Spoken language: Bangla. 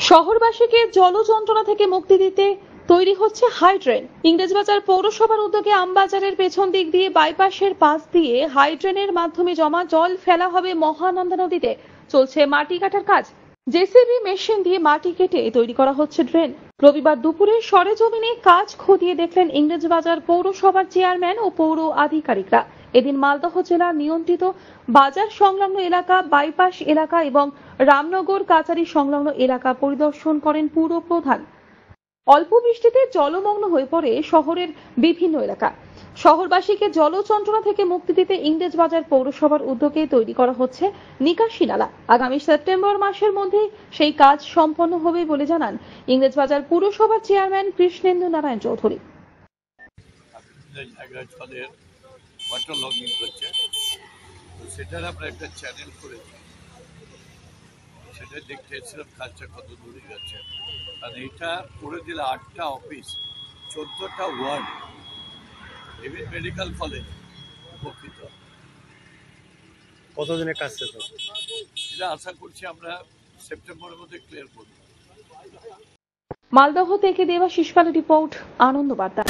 শহরবাসীকে জল যন্ত্রণা থেকে মুক্তি দিতে তৈরি হচ্ছে হাই ড্রেন। ইংরেজবাজার পৌরসভার উদ্যোগে আমবাজারের পেছন দিক দিয়ে বাইপাসের পাশ দিয়ে হাই ড্রেনের মাধ্যমে জমা জল ফেলা হবে মহানন্দা নদীতে। চলছে মাটি কাটার কাজ। জেসিবি মেশিন দিয়ে মাটি কেটে তৈরি করা হচ্ছে ড্রেন। রবিবার দুপুরে সরেজমিনে কাজ খতিয়ে দেখলেন ইংরেজবাজার পৌরসভার চেয়ারম্যান ও পৌর আধিকারিকরা। এদিন মালদহ জেলার নিয়ন্ত্রিত বাজার সংলগ্ন এলাকা, বাইপাস এলাকা এবং রামনগর কাচারি সংলগ্ন এলাকা পরিদর্শন করেন পুর প্রধান। অল্প বৃষ্টিতে জলমগ্ন হয়ে পড়ে শহরের বিভিন্ন এলাকা। শহরবাসীকে জল যন্ত্রণা থেকে মুক্তি দিতে ইংরেজবাজার পৌরসভার উদ্যোগে তৈরি করা হচ্ছে নিকাশি নালা। আগামী সেপ্টেম্বর মাসের মধ্যে সেই কাজ সম্পন্ন হবে বলে জানান ইংরেজবাজার পুরসভার chairman Krishnendu Narayan Chowdhury. Water logging হচ্ছে, তো সেটার আমরা একটা চ্যানেল করেছি, সেটা দেখতে এসেছিলাম কাজটা কত দূরে যাচ্ছে। আর এইটা করে দিলে 8টা অফিস, 14টা ওয়ার্ড, এভিন মেডিকেল কলেজ উপকৃত। কতদিনের কাজ শেষ হবে? এটা আশা করছি আমরা সেপ্টেম্বরের মধ্যে ক্লিয়ার করব। মালদহ থেকে দেবাশিস পালের রিপোর্ট, আনন্দ বার্তা।